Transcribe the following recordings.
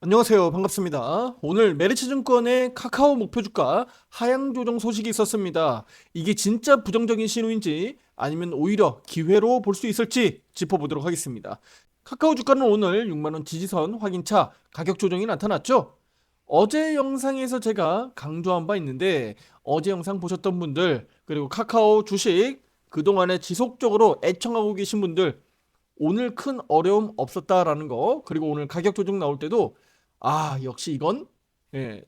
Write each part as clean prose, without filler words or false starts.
안녕하세요. 반갑습니다. 오늘 메리츠증권의 카카오 목표주가 하향 조정 소식이 있었습니다. 이게 진짜 부정적인 신호인지 아니면 오히려 기회로 볼 수 있을지 짚어보도록 하겠습니다. 카카오 주가는 오늘 6만원 지지선 확인차 가격 조정이 나타났죠? 어제 영상에서 제가 강조한 바 있는데 어제 영상 보셨던 분들 그리고 카카오 주식 그동안에 지속적으로 애청하고 계신 분들 오늘 큰 어려움 없었다라는 거, 그리고 오늘 가격 조정 나올 때도 역시 이건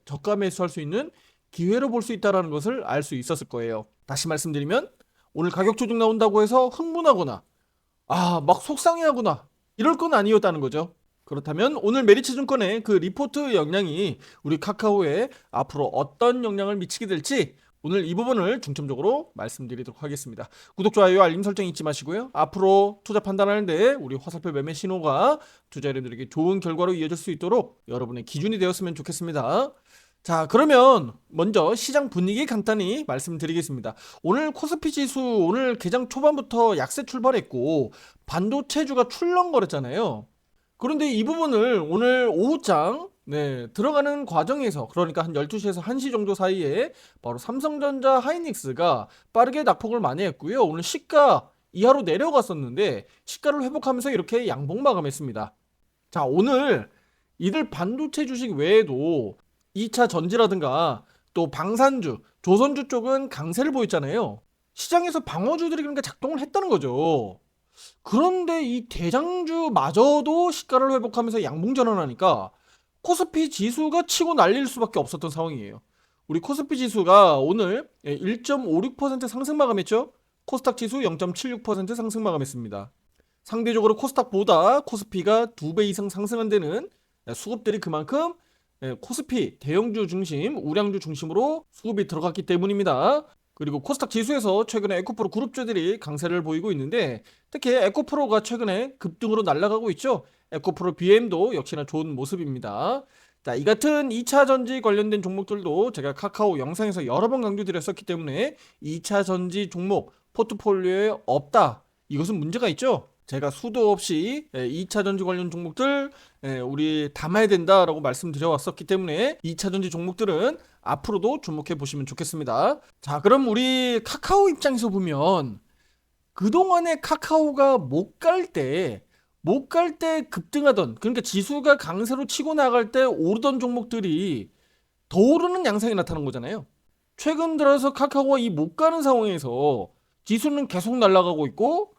저가 매수할 수 있는 기회로 볼 수 있다라는 것을 알 수 있었을 거예요. 다시 말씀드리면 오늘 가격 조정 나온다고 해서 흥분하거나 막 속상해하거나 이럴 건 아니었다는 거죠. 그렇다면 오늘 메리츠증권의 그 리포트 영향이 우리 카카오에 앞으로 어떤 영향을 미치게 될지 오늘 이 부분을 중점적으로 말씀드리도록 하겠습니다. 구독, 좋아요, 알림 설정 잊지 마시고요. 앞으로 투자 판단하는데 우리 화살표 매매 신호가 투자자님들에게 좋은 결과로 이어질 수 있도록 여러분의 기준이 되었으면 좋겠습니다. 자, 그러면 먼저 시장 분위기 간단히 말씀드리겠습니다. 오늘 코스피 지수 오늘 개장 초반부터 약세 출발했고 반도체주가 출렁거렸잖아요. 그런데 이 부분을 오늘 오후장 들어가는 과정에서, 그러니까 한 12시에서 1시 정도 사이에 바로 삼성전자 하이닉스가 빠르게 낙폭을 만회했고요. 오늘 시가 이하로 내려갔었는데 시가를 회복하면서 이렇게 양봉 마감했습니다. 자, 오늘 이들 반도체 주식 외에도 2차 전지라든가 또 방산주, 조선주 쪽은 강세를 보였잖아요. 시장에서 방어주들이 그러니까 작동을 했다는 거죠. 그런데 이 대장주마저도 시가를 회복하면서 양봉 전환하니까 코스피 지수가 치고 날릴 수밖에 없었던 상황이에요. 우리 코스피 지수가 오늘 1.56% 상승 마감했죠. 코스닥 지수 0.76% 상승 마감했습니다. 상대적으로 코스닥보다 코스피가 2배 이상 상승한 데는 수급들이 그만큼 코스피 대형주 중심, 우량주 중심으로 수급이 들어갔기 때문입니다. 그리고 코스닥 지수에서 최근에 에코프로 그룹주들이 강세를 보이고 있는데 특히 에코프로가 최근에 급등으로 날아가고 있죠. 에코프로 BM도 역시나 좋은 모습입니다. 자, 이 같은 2차 전지 관련된 종목들도 제가 카카오 영상에서 여러 번 강조드렸었기 때문에 2차 전지 종목 포트폴리오에 없다, 이것은 문제가 있죠. 제가 수도 없이 2차 전지 관련 종목들 우리 담아야 된다라고 말씀드려왔었기 때문에 2차 전지 종목들은 앞으로도 주목해 보시면 좋겠습니다. 자, 그럼 우리 카카오 입장에서 보면 그동안에 카카오가 못 갈 때 급등하던, 그러니까 지수가 강세로 치고 나갈 때 오르던 종목들이 더 오르는 양상이 나타난 거잖아요. 최근 들어서 카카오가 이 못 가는 상황에서 지수는 계속 날아가고 있고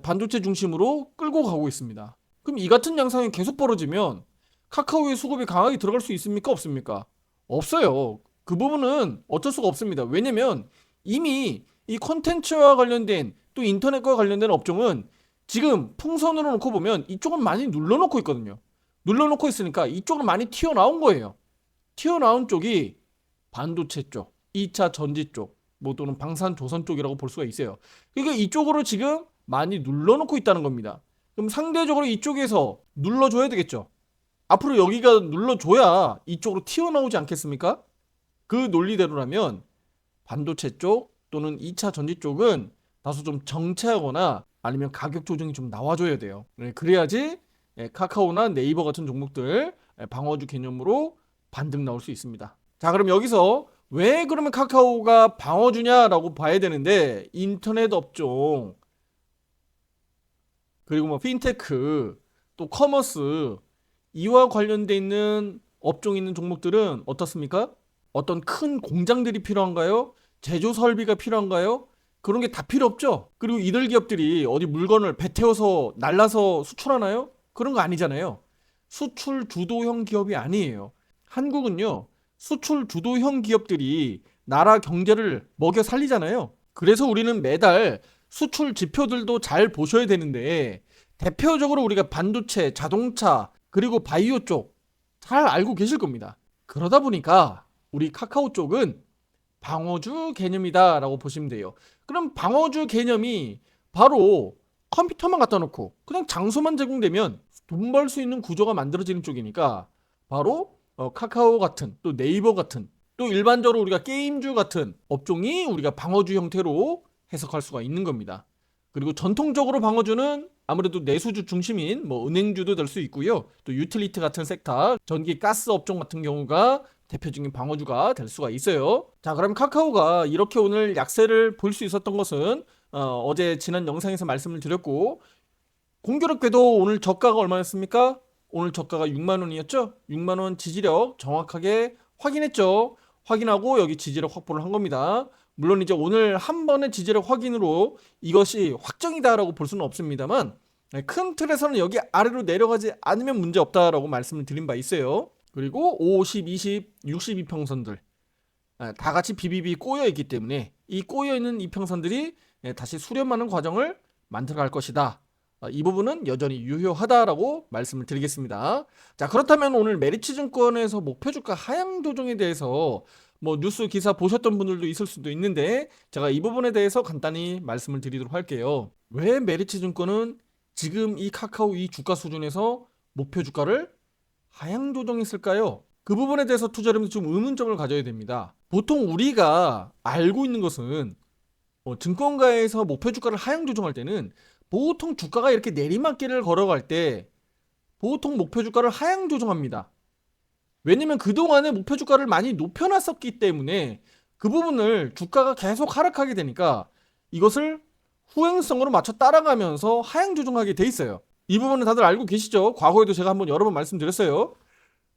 반도체 중심으로 끌고 가고 있습니다. 그럼 이 같은 양상이 계속 벌어지면 카카오의 수급이 강하게 들어갈 수 있습니까? 없습니까? 없어요. 그 부분은 어쩔 수가 없습니다. 왜냐면 이미 이 콘텐츠와 관련된 또 인터넷과 관련된 업종은 지금 풍선으로 놓고 보면 이쪽은 많이 눌러놓고 있거든요. 눌러놓고 있으니까 이쪽은 많이 튀어나온 거예요. 튀어나온 쪽이 반도체 쪽, 2차 전지 쪽, 뭐 또는 방산 조선 쪽이라고 볼 수가 있어요. 그러니까 이쪽으로 지금 많이 눌러놓고 있다는 겁니다. 그럼 상대적으로 이쪽에서 눌러줘야 되겠죠. 앞으로 여기가 눌러줘야 이쪽으로 튀어나오지 않겠습니까? 그 논리대로라면 반도체 쪽 또는 2차 전지 쪽은 다소 좀 정체하거나 아니면 가격 조정이 좀 나와줘야 돼요. 그래야지 카카오나 네이버 같은 종목들 방어주 개념으로 반등 나올 수 있습니다. 자, 그럼 여기서 왜 그러면 카카오가 방어주냐라고 봐야 되는데, 인터넷 업종 그리고 뭐 핀테크 또 커머스 이와 관련돼 있는 업종 있는 종목들은 어떻습니까? 어떤 큰 공장들이 필요한가요? 제조 설비가 필요한가요? 그런 게 다 필요 없죠. 그리고 이들 기업들이 어디 물건을 배 태워서 날라서 수출하나요? 그런 거 아니잖아요. 수출 주도형 기업이 아니에요. 한국은요, 수출 주도형 기업들이 나라 경제를 먹여 살리잖아요. 그래서 우리는 매달 수출 지표들도 잘 보셔야 되는데, 대표적으로 우리가 반도체, 자동차, 그리고 바이오 쪽 잘 알고 계실 겁니다. 그러다 보니까 우리 카카오 쪽은 방어주 개념이다라고 보시면 돼요. 그럼 방어주 개념이 바로 컴퓨터만 갖다 놓고 그냥 장소만 제공되면 돈 벌 수 있는 구조가 만들어지는 쪽이니까 바로 카카오 같은, 또 네이버 같은, 또 일반적으로 우리가 게임주 같은 업종이 우리가 방어주 형태로 해석할 수가 있는 겁니다. 그리고 전통적으로 방어주는 아무래도 내수주 중심인 뭐 은행주도 될 수 있고요. 또 유틸리티 같은 섹터, 전기 가스 업종 같은 경우가 대표적인 방어주가 될 수가 있어요. 자, 그럼 카카오가 이렇게 오늘 약세를 볼 수 있었던 것은 어제 지난 영상에서 말씀을 드렸고, 공교롭게도 오늘 저가가 얼마였습니까? 오늘 저가가 6만 원이었죠? 6만 원 지지력 정확하게 확인했죠. 확인하고 여기 지지력 확보를 한 겁니다. 물론 이제 오늘 한 번의 지지력 확인으로 이것이 확정이다라고 볼 수는 없습니다만, 큰 틀에서는 여기 아래로 내려가지 않으면 문제 없다라고 말씀을 드린 바 있어요. 그리고 50, 20, 62평선들 다 같이 비비비 꼬여 있기 때문에 이 꼬여 있는 이평선들이 다시 수렴하는 과정을 만들어갈 것이다. 이 부분은 여전히 유효하다라고 말씀을 드리겠습니다. 자, 그렇다면 오늘 메리츠증권에서 목표주가 하향 조정에 대해서 뭐 뉴스 기사 보셨던 분들도 있을 수도 있는데, 제가 이 부분에 대해서 간단히 말씀을 드리도록 할게요. 왜 메리츠증권은 지금 이 카카오 이 주가 수준에서 목표주가를 하향 조정했을까요? 그 부분에 대해서 투자자분들 좀 의문점을 가져야 됩니다. 보통 우리가 알고 있는 것은 증권가에서 목표주가를 하향 조정할 때는 보통 주가가 이렇게 내리막길을 걸어갈 때 보통 목표주가를 하향 조정합니다. 왜냐면 그동안에 목표주가를 많이 높여놨었기 때문에 그 부분을 주가가 계속 하락하게 되니까 이것을 후행성으로 맞춰 따라가면서 하향 조정하게 돼 있어요. 이 부분은 다들 알고 계시죠? 과거에도 제가 한번 여러 번 말씀드렸어요.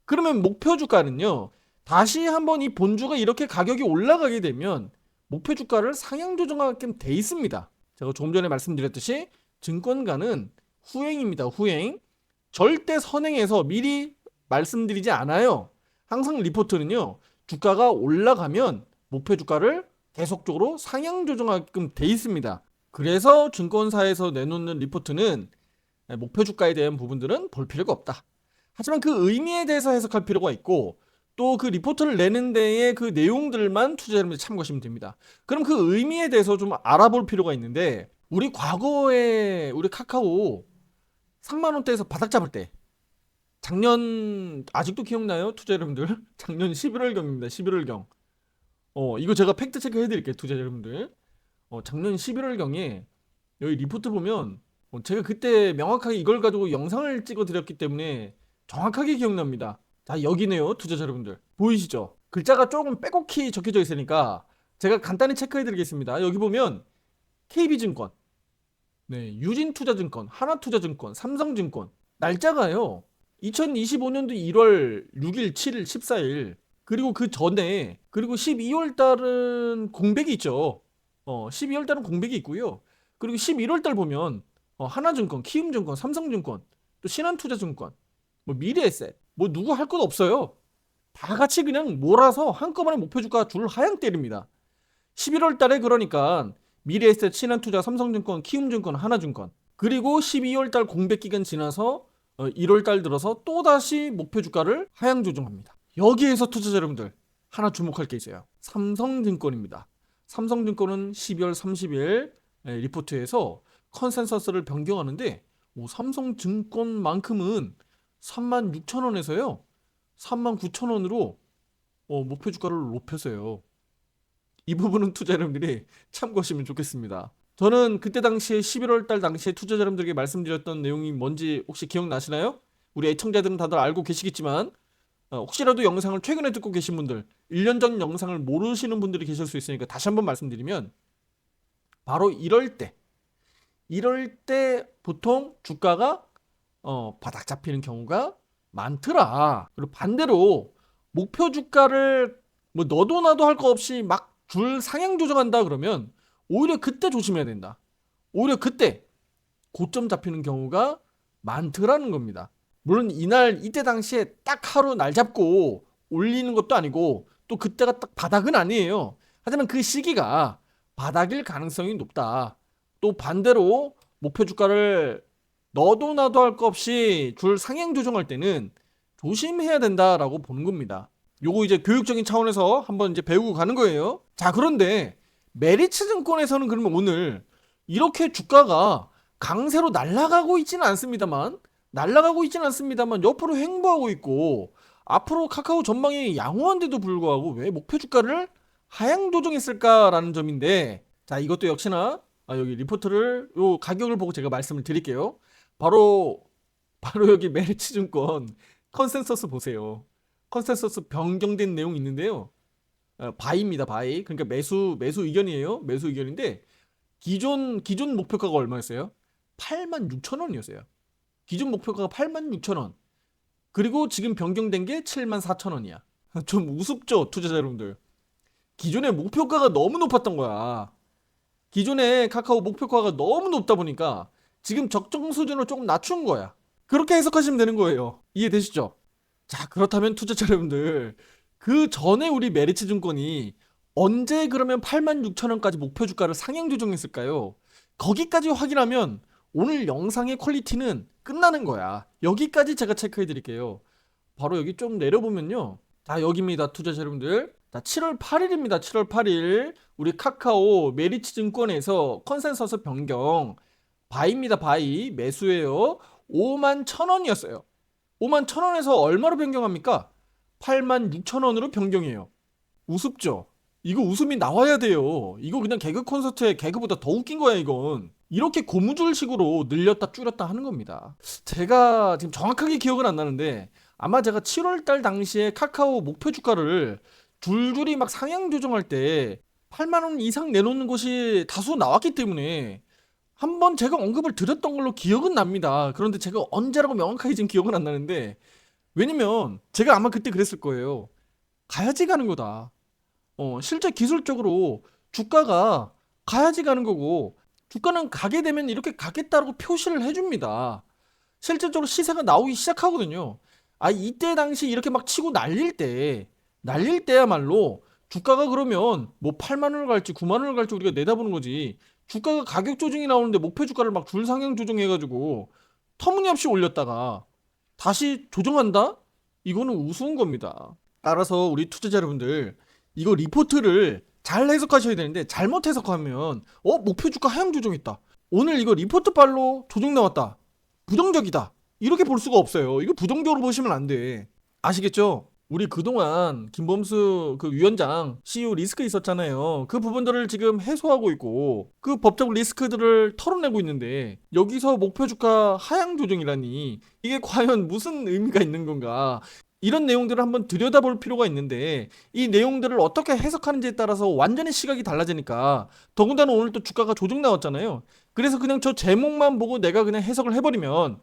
그러면 목표주가는요, 다시 한번 이 본주가 이렇게 가격이 올라가게 되면 목표주가를 상향 조정하게끔 돼 있습니다. 제가 조금 전에 말씀드렸듯이 증권가는 후행입니다. 후행. 절대 선행해서 미리 말씀드리지 않아요. 항상 리포트는요, 주가가 올라가면 목표주가를 계속적으로 상향 조정하게끔 돼 있습니다. 그래서 증권사에서 내놓는 리포트는 목표주가에 대한 부분들은 볼 필요가 없다. 하지만 그 의미에 대해서 해석할 필요가 있고, 또 그 리포트를 내는 데에 그 내용들만 투자자분들이 참고하시면 됩니다. 그럼 그 의미에 대해서 좀 알아볼 필요가 있는데, 우리 과거에 우리 카카오 3만 원대에서 바닥 잡을 때, 작년 아직도 기억나요? 투자 여러분들? 작년 11월경입니다. 11월경. 이거 제가 팩트 체크 해드릴게요, 투자 여러분들. 작년 11월경에 여기 리포트 보면 제가 그때 명확하게 이걸 가지고 영상을 찍어 드렸기 때문에 정확하게 기억납니다. 자, 여기네요, 투자자 여러분들. 보이시죠? 글자가 조금 빼곡히 적혀져 있으니까 제가 간단히 체크해 드리겠습니다. 여기 보면 KB증권, 네, 유진투자증권, 하나투자증권, 삼성증권, 날짜가요 2025년도 1월 6일, 7일, 14일, 그리고 그 전에, 그리고 12월 달은 공백이 있죠. 12월 달은 공백이 있고요. 그리고 11월 달 보면 하나증권, 키움증권, 삼성증권, 또 신한투자증권, 뭐 미래에셋, 뭐 누구 할 것 없어요. 다 같이 그냥 몰아서 한꺼번에 목표주가 줄 하향 때립니다. 11월 달에 그러니까 미래에셋, 신한투자, 삼성증권, 키움증권, 하나증권, 그리고 12월 달 공백 기간 지나서 1월 달 들어서 또다시 목표주가를 하향 조정합니다. 여기에서 투자자 여러분들 하나 주목할 게 있어요. 삼성증권입니다. 삼성증권은 12월 30일 리포트에서 컨센서스를 변경하는데 삼성증권만큼은 36,000원에서요 39,000원으로 목표주가를 높였어요. 이 부분은 투자 여러분들이 참고하시면 좋겠습니다. 저는 그때 당시에 11월 달 당시에 투자자 여러분들에게 말씀드렸던 내용이 뭔지 혹시 기억나시나요? 우리 애청자들은 다들 알고 계시겠지만 혹시라도 영상을 최근에 듣고 계신 분들, 1년 전 영상을 모르시는 분들이 계실 수 있으니까 다시 한번 말씀드리면, 바로 이럴 때 보통 주가가 바닥 잡히는 경우가 많더라. 그리고 반대로 목표 주가를 뭐 너도 나도 할 거 없이 막 줄 상향 조정한다 그러면 오히려 그때 조심해야 된다. 오히려 그때 고점 잡히는 경우가 많더라는 겁니다. 물론 이때 당시에 딱 하루 날 잡고 올리는 것도 아니고 또 그때가 딱 바닥은 아니에요. 하지만 그 시기가 바닥일 가능성이 높다. 또 반대로 목표 주가를 너도 나도 할 거 없이 줄 상향 조정할 때는 조심해야 된다라고 보는 겁니다. 요거 이제 교육적인 차원에서 한번 이제 배우고 가는 거예요. 자, 그런데 메리츠증권에서는 그러면 오늘 이렇게 주가가 강세로 날아가고 있지는 않습니다만 옆으로 횡보하고 있고 앞으로 카카오 전망이 양호한데도 불구하고 왜 목표 주가를 하향 조정했을까라는 점인데, 자, 이것도 역시나 여기 리포트를 요 가격을 보고 제가 말씀을 드릴게요. 바로 여기 메리츠증권 컨센서스 보세요. 컨센서스 변경된 내용 있는데요. 바이입니다, 바이. 그러니까 매수 의견이에요. 매수 의견인데 기존 목표가가 얼마였어요? 86,000원이었어요. 기존 목표가가 86,000원. 그리고 지금 변경된 게 74,000원이야. 좀 우습죠, 투자자 여러분들. 기존의 목표가가 너무 높았던 거야. 기존의 카카오 목표가가 너무 높다 보니까 지금 적정 수준으로 조금 낮춘 거야. 그렇게 해석하시면 되는 거예요. 이해되시죠? 자, 그렇다면 투자자 여러분들, 그 전에 우리 메리츠증권이 언제 그러면 86,000원까지 목표 주가를 상향 조정했을까요? 거기까지 확인하면 오늘 영상의 퀄리티는 끝나는 거야. 여기까지 제가 체크해 드릴게요. 바로 여기 좀 내려보면요. 자, 여기입니다, 투자자 여러분들. 자, 7월 8일입니다. 7월 8일 우리 카카오 메리츠증권에서 컨센서스 변경 바이입니다. 바이 매수예요. 51,000원이었어요. 51,000원에서 얼마로 변경합니까? 86,000원으로 변경해요. 우습죠? 이거 웃음이 나와야 돼요. 이거 그냥 개그 콘서트의 개그보다 더 웃긴 거야, 이건. 이렇게 고무줄식으로 늘렸다 줄였다 하는 겁니다. 제가 지금 정확하게 기억은 안 나는데 아마 제가 7월달 당시에 카카오 목표 주가를 줄줄이 막 상향 조정할 때 8만 원 이상 내놓는 곳이 다수 나왔기 때문에 한번 제가 언급을 드렸던 걸로 기억은 납니다. 그런데 제가 언제라고 명확하게 지금 기억은 안 나는데, 왜냐면 제가 아마 그때 그랬을 거예요. 가야지 가는 거다. 실제 기술적으로 주가가 가야지 가는 거고, 주가는 가게 되면 이렇게 가겠다라고 표시를 해줍니다. 실질적으로 시세가 나오기 시작하거든요. 이때 당시 이렇게 막 치고 날릴 때야말로 주가가 그러면 뭐 8만 원을 갈지 9만 원을 갈지 우리가 내다보는 거지. 주가가 가격 조정이 나오는데 목표 주가를 막 줄 상향 조정해가지고 터무니없이 올렸다가 다시 조정한다? 이거는 우스운 겁니다. 따라서 우리 투자자 여러분들, 이거 리포트를 잘 해석하셔야 되는데 잘못 해석하면 목표 주가 하향 조정했다, 오늘 이거 리포트 발로 조정 나왔다, 부정적이다, 이렇게 볼 수가 없어요. 이거 부정적으로 보시면 안 돼. 아시겠죠? 우리 그동안 김범수 그 위원장 CEO 리스크 있었잖아요. 그 부분들을 지금 해소하고 있고 그 법적 리스크들을 털어내고 있는데 여기서 목표 주가 하향 조정이라니 이게 과연 무슨 의미가 있는 건가? 이런 내용들을 한번 들여다볼 필요가 있는데 이 내용들을 어떻게 해석하는지에 따라서 완전히 시각이 달라지니까, 더군다나 오늘 또 주가가 조정 나왔잖아요. 그래서 그냥 저 제목만 보고 내가 그냥 해석을 해버리면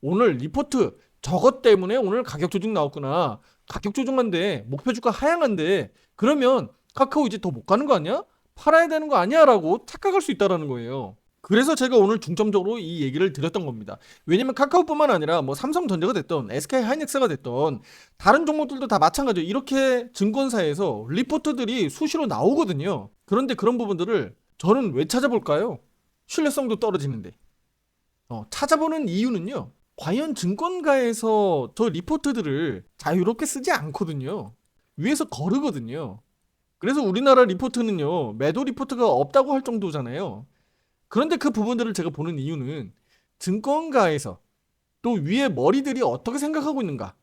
오늘 리포트 저것 때문에 오늘 가격 조정 나왔구나, 가격 조정한데 목표 주가 하향한데 그러면 카카오 이제 더 못 가는 거 아니야? 팔아야 되는 거 아니야? 라고 착각할 수 있다는 거예요. 그래서 제가 오늘 중점적으로 이 얘기를 드렸던 겁니다. 왜냐면 카카오뿐만 아니라 뭐 삼성전자가 됐던 SK 하이닉스가 됐던 다른 종목들도 다 마찬가지예요. 이렇게 증권사에서 리포트들이 수시로 나오거든요. 그런데 그런 부분들을 저는 왜 찾아볼까요? 신뢰성도 떨어지는데. 찾아보는 이유는요, 과연 증권가에서 저 리포트들을 자유롭게 쓰지 않거든요. 위에서 거르거든요. 그래서 우리나라 리포트는요, 매도 리포트가 없다고 할 정도잖아요. 그런데 그 부분들을 제가 보는 이유는 증권가에서 또 위에 머리들이 어떻게 생각하고 있는가,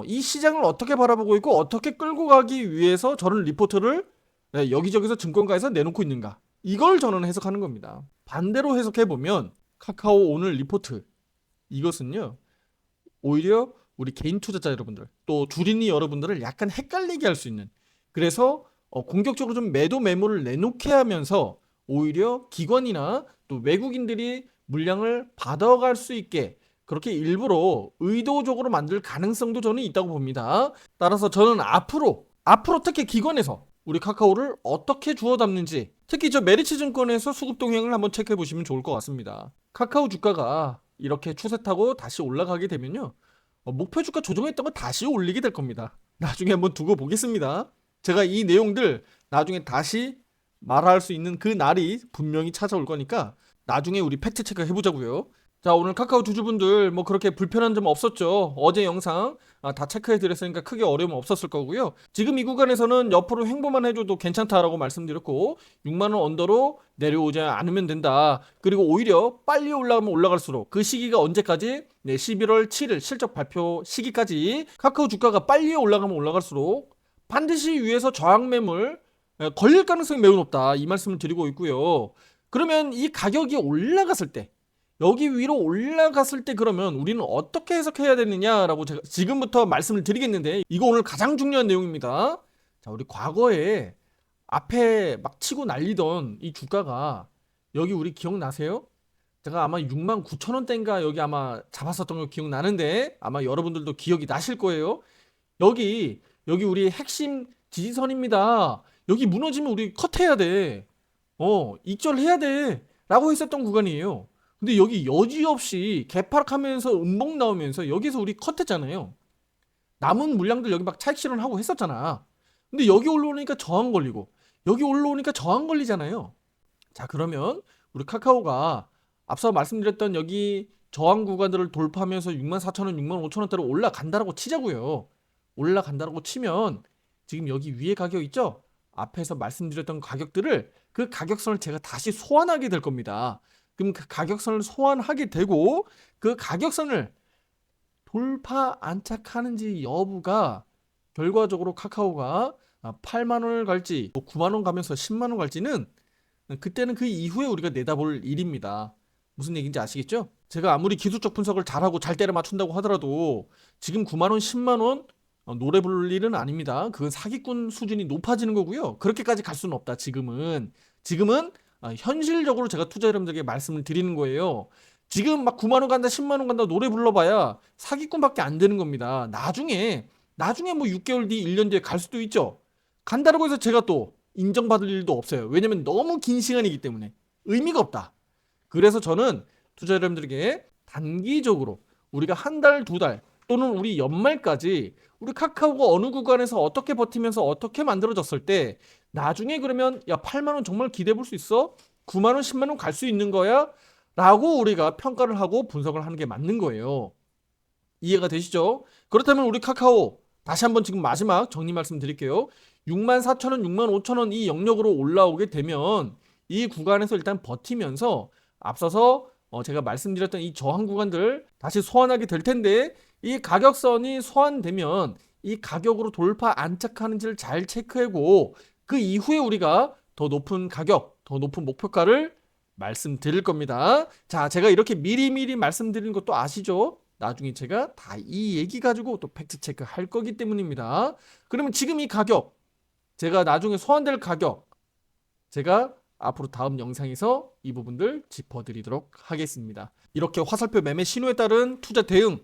이 시장을 어떻게 바라보고 있고 어떻게 끌고 가기 위해서 저런 리포트를 여기저기서 증권가에서 내놓고 있는가, 이걸 저는 해석하는 겁니다. 반대로 해석해보면 카카오 오늘 리포트, 이것은요 오히려 우리 개인 투자자 여러분들 또 주린이 여러분들을 약간 헷갈리게 할 수 있는, 그래서 공격적으로 좀 매도 매물을 내놓게 하면서 오히려 기관이나 또 외국인들이 물량을 받아갈 수 있게 그렇게 일부러 의도적으로 만들 가능성도 저는 있다고 봅니다. 따라서 저는 앞으로 특히 기관에서 우리 카카오를 어떻게 주워 담는지, 특히 저 메리츠증권에서 수급 동향을 한번 체크해 보시면 좋을 것 같습니다. 카카오 주가가 이렇게 추세 타고 다시 올라가게 되면요, 목표 주가 조정했던 거 다시 올리게 될 겁니다. 나중에 한번 두고 보겠습니다. 제가 이 내용들 나중에 다시 말할 수 있는 그 날이 분명히 찾아올 거니까 나중에 우리 팩트 체크 해보자고요. 자, 오늘 카카오 주주분들 뭐 그렇게 불편한 점 없었죠? 어제 영상 다 체크해드렸으니까 크게 어려움 없었을 거고요. 지금 이 구간에서는 옆으로 횡보만 해줘도 괜찮다라고 말씀드렸고 6만원 언더로 내려오지 않으면 된다. 그리고 오히려 빨리 올라가면 올라갈수록 그 시기가 언제까지? 11월 7일 실적 발표 시기까지 카카오 주가가 빨리 올라가면 올라갈수록 반드시 위에서 저항 매물 걸릴 가능성이 매우 높다. 이 말씀을 드리고 있고요. 그러면 이 가격이 올라갔을 때, 여기 위로 올라갔을 때 그러면 우리는 어떻게 해석해야 되느냐라고 제가 지금부터 말씀을 드리겠는데, 이거 오늘 가장 중요한 내용입니다. 자, 우리 과거에 앞에 막 치고 날리던 이 주가가 여기 우리 기억나세요? 제가 아마 69,000원대인가 여기 아마 잡았었던 거 기억나는데 아마 여러분들도 기억이 나실 거예요. 여기 우리 핵심 지지선입니다. 여기 무너지면 우리 컷해야 돼. 익절해야 돼. 라고 했었던 구간이에요. 근데 여기 여지없이 개파락하면서 음봉 나오면서 여기서 우리 컷했잖아요. 남은 물량들 여기 막 차익 실현하고 했었잖아. 근데 여기 올라오니까 저항 걸리고 여기 올라오니까 저항 걸리잖아요. 자, 그러면 우리 카카오가 앞서 말씀드렸던 여기 저항 구간들을 돌파하면서 64,000원, 65,000원대로 올라간다라고 치자고요. 올라간다라고 치면 지금 여기 위에 가격 있죠? 앞에서 말씀드렸던 가격들을 그 가격선을 제가 다시 소환하게 될 겁니다. 그럼 그 가격선을 소환하게 되고 그 가격선을 돌파 안착하는지 여부가 결과적으로 카카오가 8만 원을 갈지 9만 원 가면서 10만 원 갈지는 그때는 그 이후에 우리가 내다볼 일입니다. 무슨 얘기인지 아시겠죠? 제가 아무리 기술적 분석을 잘하고 잘 때려 맞춘다고 하더라도 지금 9만 원, 10만 원 노래 부를 일은 아닙니다. 그건 사기꾼 수준이 높아지는 거고요. 그렇게까지 갈 수는 없다. 지금은 현실적으로 제가 투자 여러분들에게 말씀을 드리는 거예요. 지금 막 9만 원 간다, 10만 원 간다 노래 불러봐야 사기꾼밖에 안 되는 겁니다. 나중에 뭐 6개월 뒤, 1년 뒤에 갈 수도 있죠. 간다라고 해서 제가 또 인정받을 일도 없어요. 왜냐면 너무 긴 시간이기 때문에 의미가 없다. 그래서 저는 투자 여러분들에게 단기적으로 우리가 한 달, 두 달 또는 우리 연말까지 우리 카카오가 어느 구간에서 어떻게 버티면서 어떻게 만들어졌을 때 나중에 그러면 야 8만 원 정말 기대해 볼 수 있어? 9만 원, 10만 원 갈 수 있는 거야? 라고 우리가 평가를 하고 분석을 하는 게 맞는 거예요. 이해가 되시죠? 그렇다면 우리 카카오 다시 한번 지금 마지막 정리 말씀 드릴게요. 64,000원, 65,000원 이 영역으로 올라오게 되면 이 구간에서 일단 버티면서 앞서서 제가 말씀드렸던 이 저항 구간들 다시 소환하게 될 텐데 이 가격선이 소환되면 이 가격으로 돌파 안착하는지를 잘 체크하고 그 이후에 우리가 더 높은 가격, 더 높은 목표가를 말씀드릴 겁니다. 자, 제가 이렇게 미리미리 말씀드리는 것도 아시죠? 나중에 제가 다 이 얘기 가지고 또 팩트 체크 할 거기 때문입니다. 그러면 지금 이 가격, 제가 나중에 소환될 가격, 제가 앞으로 다음 영상에서 이 부분들 짚어드리도록 하겠습니다. 이렇게 화살표 매매 신호에 따른 투자 대응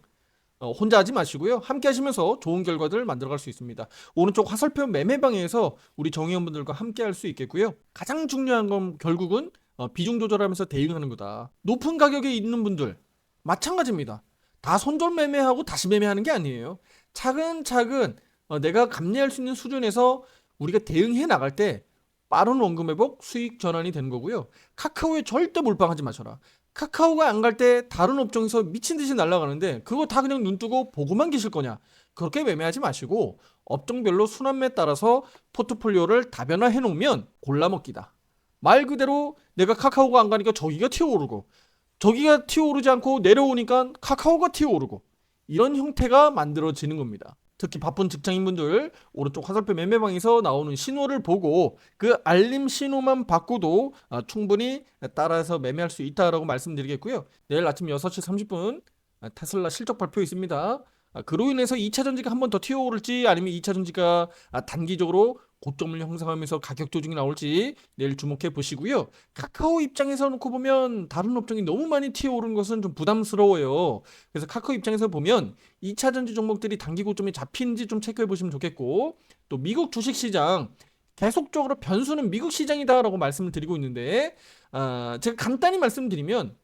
혼자 하지 마시고요. 함께 하시면서 좋은 결과들 만들어갈 수 있습니다. 오른쪽 화살표 매매방에서 우리 정의원분들과 함께 할 수 있겠고요. 가장 중요한 건 결국은 비중 조절하면서 대응하는 거다. 높은 가격에 있는 분들 마찬가지입니다. 다 손절 매매하고 다시 매매하는 게 아니에요. 차근차근 내가 감내할 수 있는 수준에서 우리가 대응해 나갈 때 빠른 원금 회복, 수익 전환이 되는 거고요. 카카오에 절대 몰빵하지 마셔라. 카카오가 안 갈 때 다른 업종에서 미친 듯이 날아가는데 그거 다 그냥 눈 뜨고 보고만 계실 거냐? 그렇게 매매하지 마시고 업종별로 순환매에 따라서 포트폴리오를 다변화해 놓으면 골라먹기다. 말 그대로 내가 카카오가 안 가니까 저기가 튀어오르고 저기가 튀어오르지 않고 내려오니까 카카오가 튀어오르고 이런 형태가 만들어지는 겁니다. 특히 바쁜 직장인분들 오른쪽 화살표 매매방에서 나오는 신호를 보고 그 알림 신호만 받고도 충분히 따라서 매매할 수 있다라고 말씀드리겠고요. 내일 아침 6시 30분 테슬라 실적 발표 있습니다. 그로 인해서 2차 전지가 한 번 더 튀어오를지 아니면 2차 전지가 단기적으로 고점을 형성하면서 가격 조정이 나올지 내일 주목해 보시고요. 카카오 입장에서 놓고 보면 다른 업종이 너무 많이 튀어오른 것은 좀 부담스러워요. 그래서 카카오 입장에서 보면 2차 전지 종목들이 단기 고점이 잡히는지 좀 체크해 보시면 좋겠고 또 미국 주식시장 계속적으로 변수는 미국 시장이다라고 말씀을 드리고 있는데 제가 간단히 말씀드리면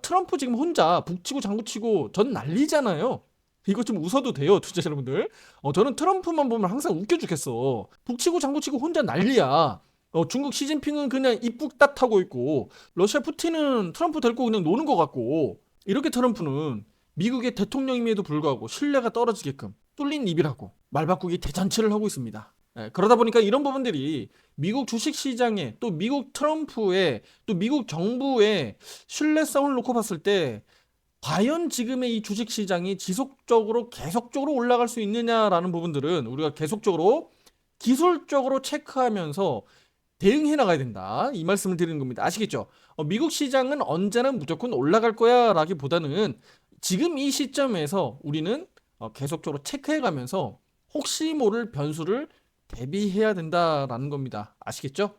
트럼프 지금 혼자 북치고 장구치고 전 난리잖아요. 이거 좀 웃어도 돼요, 투자자 여러분들. 저는 트럼프만 보면 항상 웃겨 죽겠어. 북치고 장구치고 혼자 난리야. 중국 시진핑은 그냥 입국 따타고 있고 러시아 푸틴은 트럼프 데리고 그냥 노는 것 같고 이렇게 트럼프는 미국의 대통령임에도 불구하고 신뢰가 떨어지게끔 뚫린 입이라고 말 바꾸기 대잔치를 하고 있습니다. 그러다 보니까 이런 부분들이 미국 주식시장에 또 미국 트럼프의 또 미국 정부의 신뢰성을 놓고 봤을 때 과연 지금의 이 주식시장이 지속적으로 계속적으로 올라갈 수 있느냐라는 부분들은 우리가 계속적으로 기술적으로 체크하면서 대응해 나가야 된다. 이 말씀을 드리는 겁니다. 아시겠죠? 미국 시장은 언제나 무조건 올라갈 거야 라기보다는 지금 이 시점에서 우리는 계속적으로 체크해 가면서 혹시 모를 변수를 대비해야 된다라는 겁니다. 아시겠죠?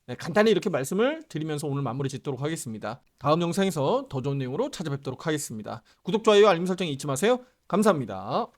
네, 간단히 이렇게 말씀을 드리면서 오늘 마무리 짓도록 하겠습니다. 다음 영상에서 더 좋은 내용으로 찾아뵙도록 하겠습니다. 구독, 좋아요, 알림 설정 잊지 마세요. 감사합니다.